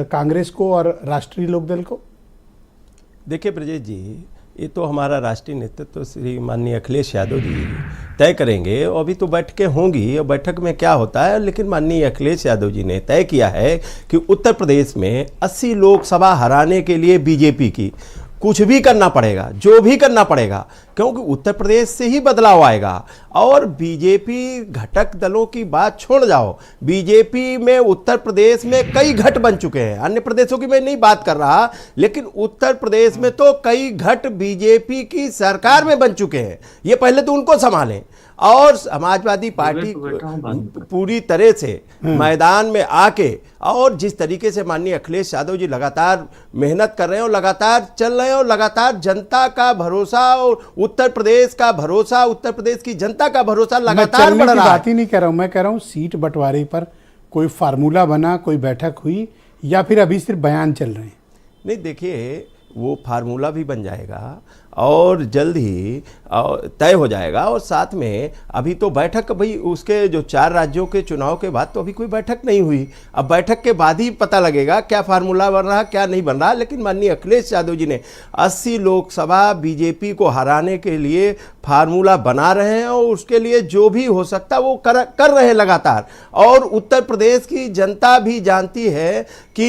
कांग्रेस को और राष्ट्रीय लोकदल को? देखिए ब्रजेश जी, ये तो हमारा राष्ट्रीय नेतृत्व श्री माननीय अखिलेश यादव जी तय करेंगे। और अभी तो बैठकें होंगी और बैठक में क्या होता है, लेकिन माननीय अखिलेश यादव जी ने तय किया है कि उत्तर प्रदेश में 80 लोकसभा हराने के लिए बीजेपी की कुछ भी करना पड़ेगा, जो भी करना पड़ेगा, क्योंकि उत्तर प्रदेश से ही बदलाव आएगा। और बीजेपी घटक दलों की बात छोड़ जाओ, बीजेपी में उत्तर प्रदेश में कई घट बन चुके हैं। अन्य प्रदेशों की मैं नहीं बात कर रहा, लेकिन उत्तर प्रदेश में तो कई घट बीजेपी की सरकार में बन चुके हैं। ये पहले तो उनको संभालें। और समाजवादी पार्टी पूरी तरह से मैदान में आके, और जिस तरीके से माननीय अखिलेश यादव जी लगातार मेहनत कर रहे हैं और लगातार चल रहे हैं और लगातार जनता का भरोसा और उत्तर प्रदेश का भरोसा, उत्तर प्रदेश की जनता का भरोसा लगातार बढ़ रहा है। बात ही नहीं कर रहा हूं, मैं कह रहा हूं सीट बंटवारे पर कोई फार्मूला बना, कोई बैठक हुई, या फिर अभी सिर्फ बयान चल रहे हैं? नहीं, देखिए वो फार्मूला भी बन जाएगा और जल्द ही तय हो जाएगा। और साथ में अभी तो बैठक, भाई उसके जो 4 राज्यों के चुनाव के बाद तो अभी कोई बैठक नहीं हुई। अब बैठक के बाद ही पता लगेगा क्या फार्मूला बन रहा, क्या नहीं बन रहा। लेकिन माननीय अखिलेश यादव जी ने 80 लोकसभा बीजेपी को हराने के लिए फार्मूला बना रहे हैं और उसके लिए जो भी हो सकता वो कर रहे हैं लगातार। और उत्तर प्रदेश की जनता भी जानती है कि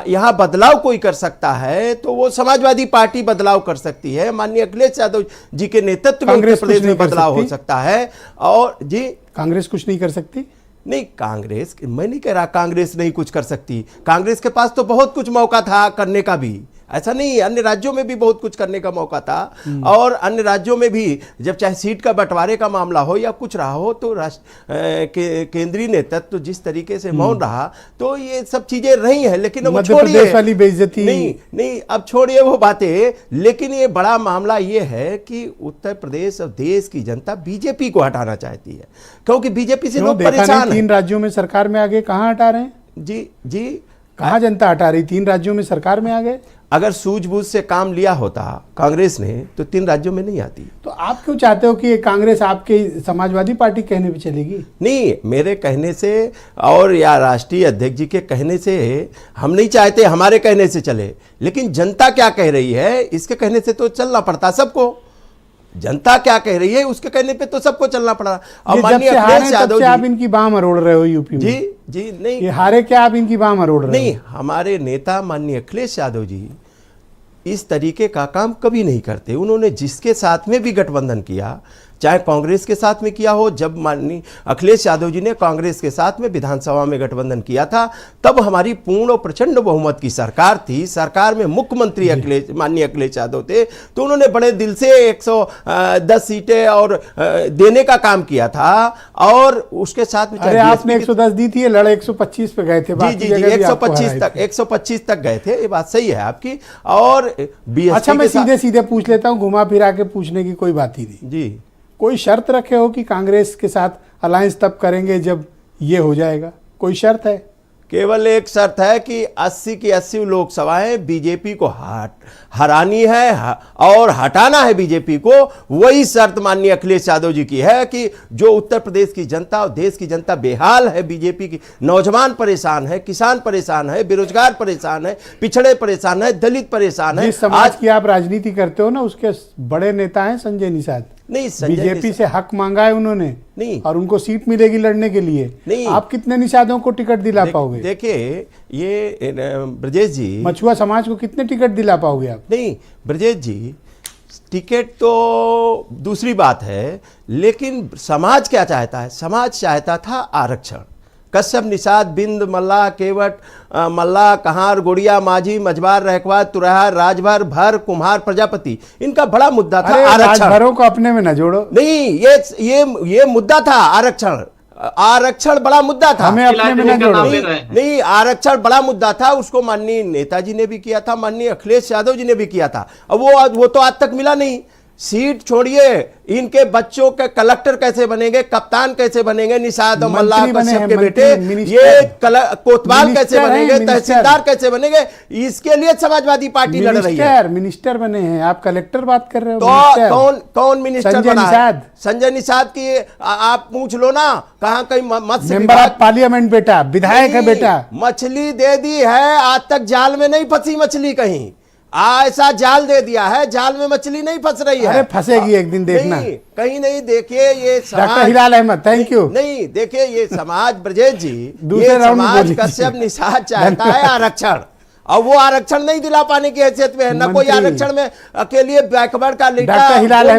यहाँ बदलाव कोई कर सकता है तो वो समाजवादी पार्टी बदलाव कर सकती है। माननीय अखिलेश यादव जी के नेतृत्व में उत्तर प्रदेश में बदलाव हो सकता है। और जी, कांग्रेस कुछ नहीं कर सकती? नहीं, कांग्रेस, मैं नहीं कह रहा कांग्रेस नहीं कुछ कर सकती। कांग्रेस के पास तो बहुत कुछ मौका था करने का भी, ऐसा नहीं। अन्य राज्यों में भी बहुत कुछ करने का मौका था। और अन्य राज्यों में भी जब चाहे सीट का बंटवारे का मामला हो या कुछ रहा हो, तो केंद्रीय नेतृत्व जिस तरीके से मौन रहा, तो ये सब चीजें रही हैं। लेकिन अब छोड़िए वाली बेइज्जती, नहीं, अब छोड़िए वो बातें। लेकिन ये बड़ा मामला ये है कि उत्तर प्रदेश और देश की जनता बीजेपी को हटाना चाहती है, क्योंकि बीजेपी से लोग परेशान हैं। 3 राज्यों में सरकार में आ गए, कहाँ हटा रहे हैं? जी, कहाँ जनता हटा रही? 3 राज्यों में सरकार में आ गए। अगर सूझबूझ से काम लिया होता कांग्रेस ने तो 3 राज्यों में नहीं आती। तो आप क्यों चाहते हो कि कांग्रेस आपके समाजवादी पार्टी कहने पे चलेगी? नहीं, मेरे कहने से और या राष्ट्रीय अध्यक्ष जी के कहने से हम नहीं चाहते हमारे कहने से चले, लेकिन जनता क्या कह रही है इसके कहने से तो चलना पड़ता सबको। जनता क्या कह रही है उसके कहने पे तो सबको चलना पड़ा। और माननीय अखिलेश यादव जी, आप इनकी बाह मरोड़ रहे हो यूपी में। जी नहीं, ये हारे क्या आप इनकी बाह मरोड़ रहे हो? नहीं, हमारे नेता माननीय अखिलेश यादव जी इस तरीके का काम कभी नहीं करते। उन्होंने जिसके साथ में भी गठबंधन किया, चाहे कांग्रेस के साथ में किया हो, जब माननीय अखिलेश यादव जी ने कांग्रेस के साथ में विधानसभा में गठबंधन किया था, तब हमारी पूर्ण और प्रचंड बहुमत की सरकार थी। सरकार में मुख्यमंत्री माननीय अखिलेश यादव थे, तो उन्होंने बड़े दिल से 110 सीटें और देने का काम किया था। और उसके साथ में आपने 110 दी थी, लड़े 125 पे गए थे। जी 125 तक गए थे, ये बात सही है आपकी। और अच्छा, मैं सीधे पूछ लेता हूँ, घुमा फिरा के पूछने की कोई बात ही नहीं। जी, कोई शर्त रखे हो कि कांग्रेस के साथ अलायंस तब करेंगे जब ये हो जाएगा? कोई शर्त है? केवल एक शर्त है कि 80 की 80 लोकसभाएं बीजेपी को हरानी है और हटाना है बीजेपी को। वही शर्त माननीय अखिलेश यादव जी की है कि जो उत्तर प्रदेश की जनता और देश की जनता बेहाल है, बीजेपी की नौजवान परेशान है, किसान परेशान है, बेरोजगार परेशान है, पिछड़े परेशान है, दलित परेशान है। जिस समाज की आप राजनीति करते हो ना, उसके बड़े नेता हैं संजय निषाद। नहीं, बीजेपी से हक मांगा है उन्होंने, नहीं, और उनको सीट मिलेगी लड़ने के लिए। नहीं, आप कितने निषादों को टिकट दिला पाओगे? देखिए ये ब्रजेश जी, मछुआ समाज को कितने टिकट दिला पाओगे आप? नहीं ब्रजेश जी, टिकट तो दूसरी बात है, लेकिन समाज क्या चाहता है? समाज चाहता था आरक्षण। कश्यप, निषाद, बिंद, मल्लाह, केवट, मल्लाह, कहार, गोड़िया, माझी, मझवार, रहकवार, तुरहा, राजभर, भर, कुम्हार, प्रजापति, इनका बड़ा मुद्दा था आरक्षण। राजभरों को अपने में न जोड़ो। नहीं, ये मुद्दा था आरक्षण। आरक्षण बड़ा मुद्दा था, हमें अपने में न जोड़ो। नहीं, आरक्षण बड़ा मुद्दा था। उसको माननीय नेताजी ने भी किया था, माननीय अखिलेश यादव जी ने भी किया था। अब वो तो आज तक मिला नहीं। सीट छोड़िए, इनके बच्चों के कलेक्टर कैसे बनेंगे, कप्तान कैसे बनेंगे, निषाद और मल्लाह मंत्री बने कश्यप हैं, के मंत्री, बेटे, मिनिस्टर। ये कोतवाल कैसे मिनिस्टर हैं, बनेंगे, मिनिस्टर। तहसीलदार कैसे बनेंगे, इसके लिए समाजवादी पार्टी लड़ रही है। मिनिस्टर बने हैं, आप कलेक्टर बात कर रहे हो। तो मिनिस्टर। कौन मिनिस्टर संजय बना है? निषाद। संजय निषाद की आप पूछ लो ना, कहाँ कहीं मत्स्य मेंबर विभाग ऑफ पार्लियामेंट बेटा, विधायक है नहीं, बेटा। मछली दे दी है, आज तक जाल में नहीं फंसी मछली कहीं, ऐसा जाल दे दिया है, जाल में मछली नहीं फंस रही है। अरे फंसेगी एक दिन, देखना। नहीं, कहीं नहीं। देखिए ये doctor Hilal Ahmed, thank you. नहीं, देखिए ये समाज, ब्रजेश जी, दूसरे ये राउंड में समाज बोलिए। कश्यप निषाद चाहता है आरक्षण, और वो आरक्षण नहीं दिला पाने की हैसियत में है, न कोई मंत्री। आरक्षण में के लिए बैकवर्ड का डॉक्टर लेटा हिलाल